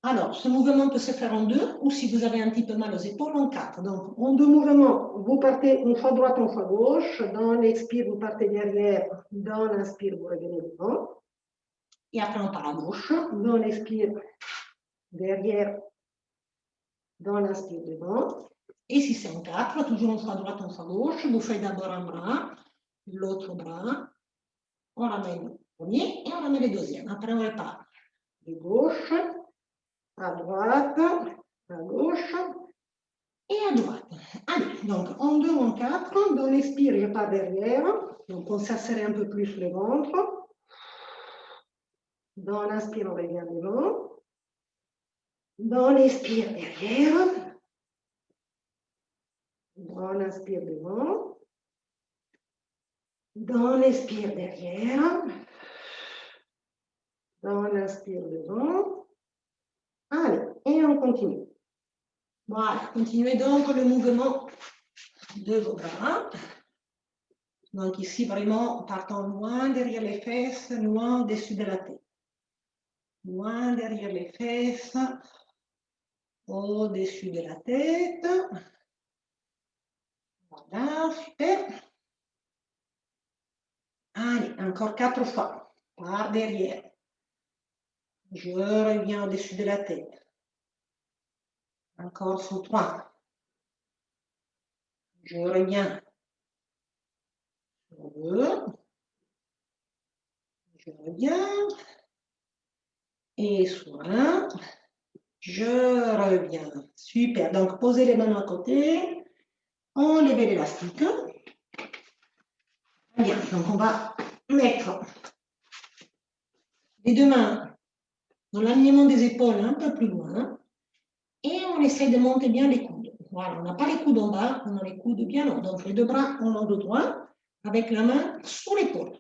Alors, ce mouvement peut se faire en deux, ou si vous avez un petit peu mal aux épaules, en quatre. Donc, en deux mouvements, vous partez une fois droite, une fois gauche. Dans l'expire, vous partez derrière. Dans l'inspire, vous revenez devant. Et après, on part à gauche. Dans l'expire, derrière. Dans l'inspire, devant. Et si c'est en quatre, toujours une fois droite, une fois gauche, vous faites d'abord un bras, l'autre bras. On ramène le premier et on ramène le deuxième. Après, on repart de gauche, à droite, à gauche et à droite. Allez, donc en deux, en quatre, dans l'expire, je pars derrière, donc on s'asserre un peu plus le ventre. Dans l'inspire, on revient devant. Dans l'expire, derrière. Dans l'inspire, devant. Dans l'expire, derrière. Dans l'inspire, devant. Allez, et on continue. Voilà, continuez donc le mouvement de vos bras. Donc ici, vraiment, partant loin derrière les fesses, loin au-dessus de la tête. Loin derrière les fesses, au-dessus de la tête. Voilà, super. Allez, encore 4 fois. Par derrière. Je reviens au-dessus de la tête. Encore sur 3. Je reviens. Sur 2. Je reviens. Et sur 1. Je reviens. Super. Donc, posez les mains à côté. Enlevez l'élastique. Bien. Donc, on va mettre les deux mains dans l'alignement des épaules un peu plus loin. Et on essaie de monter bien les coudes. Voilà, on n'a pas les coudes en bas, on a les coudes bien hauts. Donc, les deux bras en dos droit, avec la main sous l'épaule.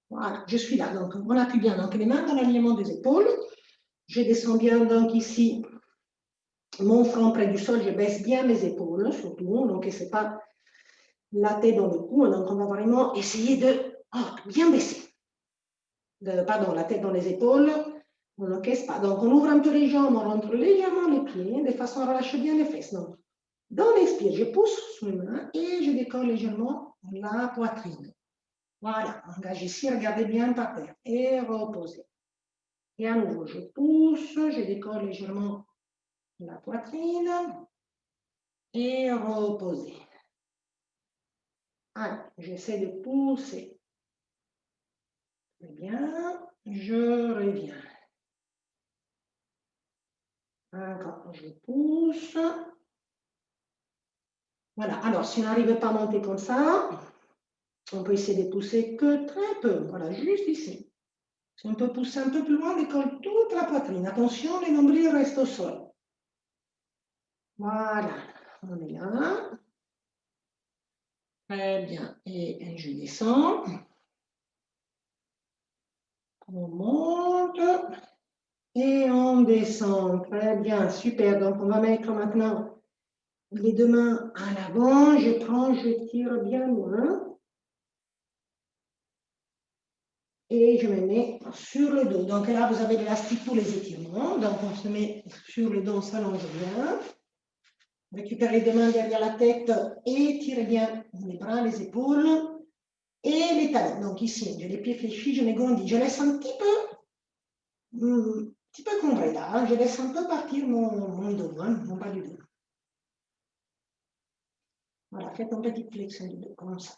Voilà, je suis là. Donc, on appuie bien. Donc, les mains dans l'alignement des épaules. Je descends bien, donc, ici, mon front près du sol. Je baisse bien mes épaules, surtout. Donc, ce n'est pas la tête dans le cou. Donc, on va vraiment essayer de bien baisser. Pardon, la tête dans les épaules. On n'encaisse pas. Donc, on ouvre un peu les jambes, on rentre légèrement les pieds, de façon à relâcher bien les fesses. Donc, dans l'expire, je pousse sur les mains et je décolle légèrement la poitrine. Voilà, engagez ici, regardez bien par terre et reposez. Et à nouveau, je pousse, je décolle légèrement la poitrine et reposez. Allez, j'essaie de pousser. Très bien, je reviens. Encore, je pousse. Voilà, alors si on n'arrive pas à monter comme ça, on peut essayer de pousser que très peu. Voilà, juste ici. Si on peut pousser un peu plus loin, on décolle toute la poitrine. Attention, les nombrils restent au sol. Voilà, on est là. Très bien, et je descends. On monte et on descend. Très bien, super. Donc, on va mettre maintenant les deux mains à l'avant. Je prends, je tire bien loin. Et je me mets sur le dos. Donc là, vous avez l'élastique pour les étirements. Donc, on se met sur le dos, on s'allonge bien. Récupérez les deux mains derrière la tête et tirez bien les bras, les épaules et les talons. Donc ici, j'ai les pieds fléchis, je m'égrandis. Je laisse un petit peu cambré là. Hein. Je laisse un peu partir mon dos, hein, mon bas du dos. Voilà, faites une petite flexion du dos, comme ça.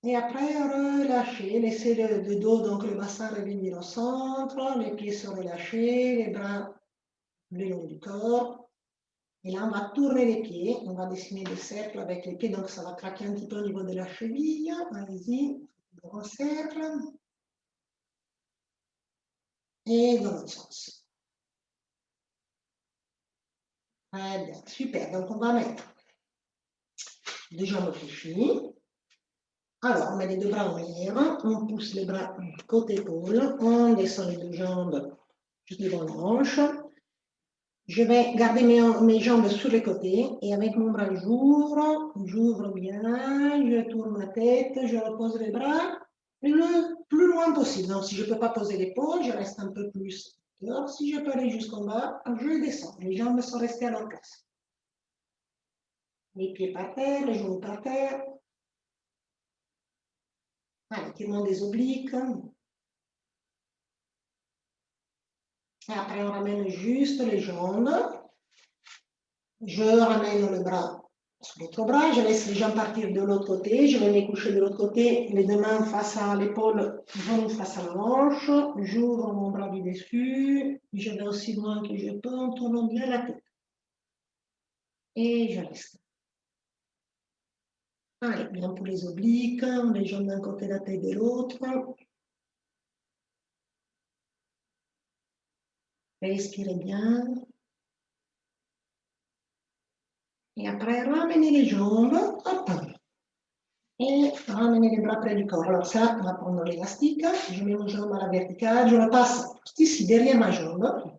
Et après, relâchez, laissez le dos, donc le bassin revenir au centre, les pieds se relâcher, les bras le long du corps. Et là, on va tourner les pieds, on va dessiner des cercles avec les pieds, donc ça va craquer un petit peu au niveau de la cheville. Allez-y, grand cercle. Et dans l'autre sens. Très bien, super. Donc, on va mettre les jambes fléchies. Alors, on met les deux bras en l'air, on pousse les bras côté épaule, on descend les deux jambes juste devant la hanche. Je vais garder mes jambes sur les côtés et avec mon bras, j'ouvre bien, je tourne la tête, je repose les bras le plus loin possible. Donc, si je ne peux pas poser l'épaule, je reste un peu plus. Alors, si je peux aller jusqu'en bas, je descends. Les jambes sont restées à leur place. Les pieds par terre, les genoux par terre. Allez, étirement des obliques. Et après, on ramène juste les jambes. Je ramène le bras sur l'autre bras, je laisse les jambes partir de l'autre côté, je vais me coucher de l'autre côté, les deux mains face à l'épaule, genoux face à la hanche, j'ouvre mon bras du dessus, je vais aussi loin que je peux en tournant bien la tête. Et je reste. Allez, bien pour les obliques, les jambes d'un côté, la tête de l'autre. Respirez bien. Et après, ramenez les jambes, hop, et ramenez les bras près du corps. Alors ça, on va prendre l'élastique, je mets mon jambe à la verticale, je le passe ici derrière ma jambe.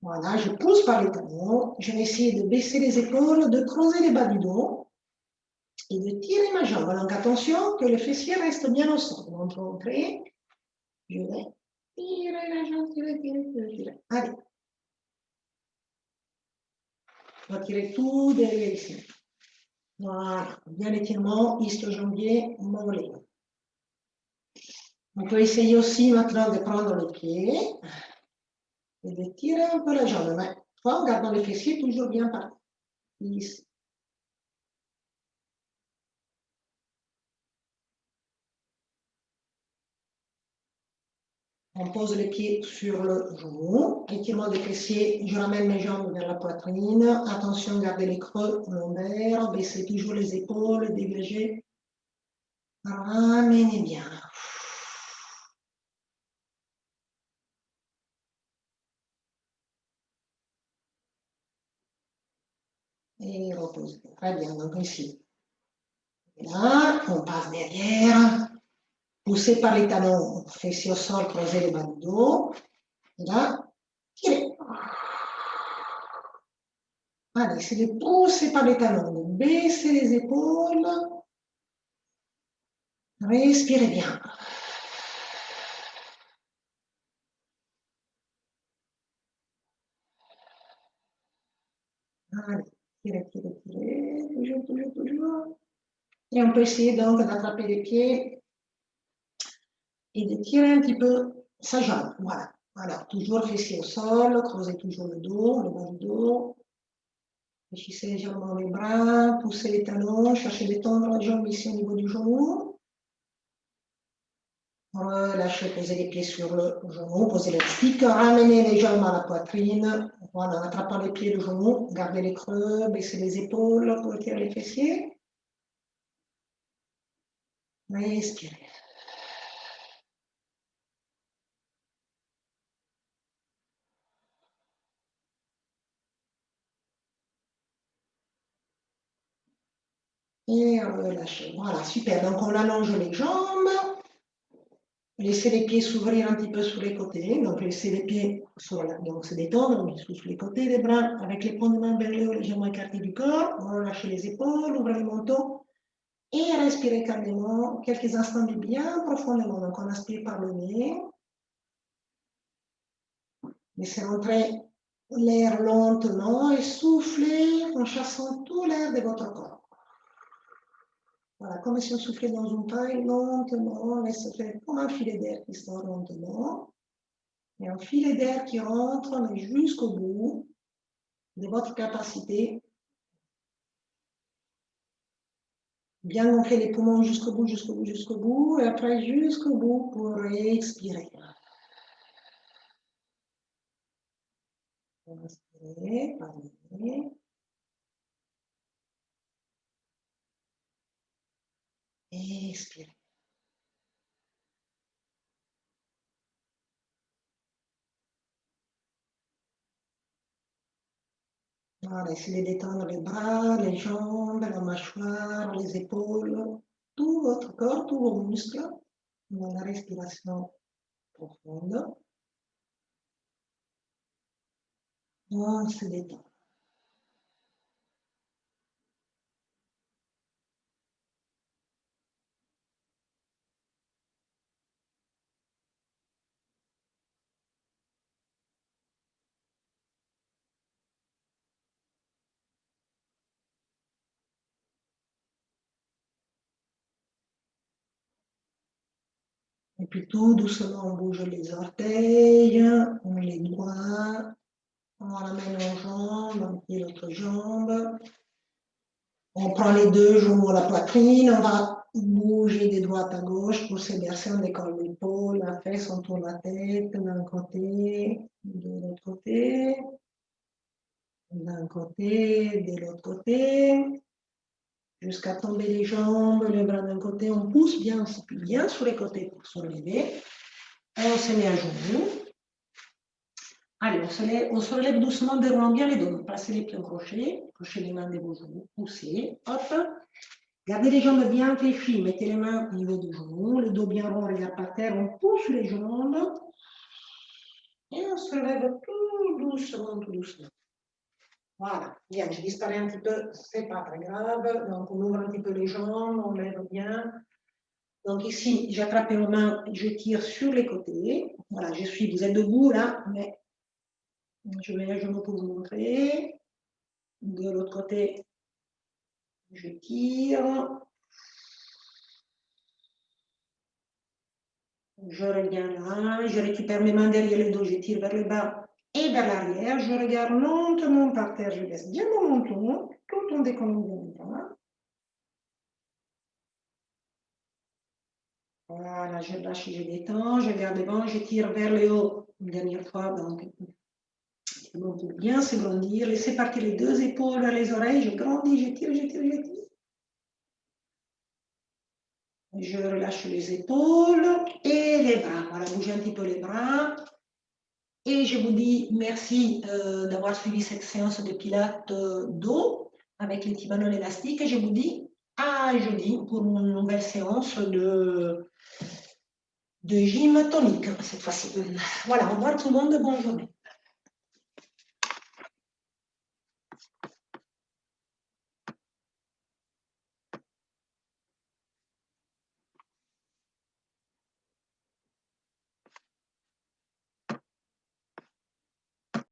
Voilà, je pousse par les talons, je vais essayer de baisser les épaules, de creuser les bas du dos et de tirer ma jambe. Donc attention que le fessier reste bien au sol. Donc rentrez, je vais tirer la jambe, tirer. Allez. On va tirer tout derrière ici. Voilà, bien l'étirement, ischio-jambier, mollet. On peut essayer aussi maintenant de prendre les pieds et de tirer un peu la jambe, mais en gardant les fessiers toujours bien partis. Ici. On pose les pieds sur le genou, étirement des fessiers, je ramène mes jambes vers la poitrine, attention, gardez les creux lombaires, baissez toujours les épaules, dégagez, ramenez bien. Et reposez. Très bien, donc ici. Et là, on passe derrière, poussez par les talons, fessiers au sol, creusez les bas du dos. Et là, tirez. Allez, c'est de pousser par les talons, de baisser les épaules. Respirez bien. Allez, tirez, tirez, tirez, toujours, toujours, toujours. Et on peut essayer donc d'attraper les pieds et de tirer un petit peu sa jambe. Voilà. Alors, toujours fessier au sol, creusez toujours le dos, le bas du dos. Fléchissez légèrement les bras, poussez les talons, cherchez d'étendre la jambe ici au niveau du genou. Relâchez, posez les pieds sur le genou, posez les stick, ramenez les jambes à la poitrine. Voilà, en attrapant les pieds, le genou, gardez les creux, baissez les épaules pour tirer les fessiers. Respirez. Et relâchez. Voilà, super. Donc, on allonge les jambes. Laissez les pieds s'ouvrir un petit peu sur les côtés. Donc, laissez les pieds donc, se détendre sur les côtés des bras avec les points de main vers le haut, légèrement écartés du corps. Relâchez les épaules, ouvrez le menton et respirez calmement. Quelques instants bien profondément. Donc, on inspire par le nez. Laissez rentrer l'air lentement et soufflez en chassant tout l'air de votre corps. Voilà, comme si on soufflait dans une paille lentement, laissez faire comme un filet d'air qui sort lentement. Et un filet d'air qui rentre, mais jusqu'au bout de votre capacité. Bien gonfler les poumons jusqu'au bout, jusqu'au bout, jusqu'au bout. Et après, jusqu'au bout pour expirer. Inspirez, parlez. Expirez. Voilà, essayez de détendre les bras, les jambes, la mâchoire, les épaules, tout votre corps, tous vos muscles, dans la respiration profonde. On se détend. Et puis tout doucement, on bouge les orteils, les doigts, on ramène aux jambes, on pied l'autre jambe. On prend les deux genoux à la poitrine, on va bouger des droite à gauche pour se bercer, on décolle l'épaule, la fesse, on tourne la tête d'un côté, de l'autre côté, d'un côté, de l'autre côté, jusqu'à tomber les jambes, les bras d'un côté, on pousse bien, on s'appuie bien sur les côtés pour se relever. On se met à genoux. Allez, on se relève doucement, déroulant bien les dos. Placez les pieds au crochet, crochez les mains de vos genoux, poussez, hop. Gardez les jambes bien fléchies, mettez les mains au niveau du genou, le dos bien rond, regard par terre, on pousse les jambes. Et on se relève tout doucement, tout doucement. Voilà, bien, je disparais un petit peu, c'est pas très grave. Donc, on ouvre un petit peu les jambes, on lève bien. Donc ici, j'attrape mes mains, je tire sur les côtés. Voilà, je suis, vous êtes debout là, mais je mets un genou pour vous montrer. De l'autre côté, je tire. Je reviens là, je récupère mes mains derrière le dos, je tire vers le bas et vers l'arrière. Je regarde lentement par terre, je baisse bien mon menton, tout en décollant bien les bras. Voilà, je lâche, je détends, je garde devant, je tire vers le haut une dernière fois. Donc, pour bien se grandir, laissez partir les deux épaules vers les oreilles, je grandis, je tire, je tire, je tire. Je relâche les épaules et les bras. Voilà, bougez un petit peu les bras. Et je vous dis merci d'avoir suivi cette séance de pilates dos avec les petits ballons élastiques. Et je vous dis à jeudi pour une nouvelle séance de gym tonique cette fois-ci. Voilà, au revoir tout le monde, bonne journée.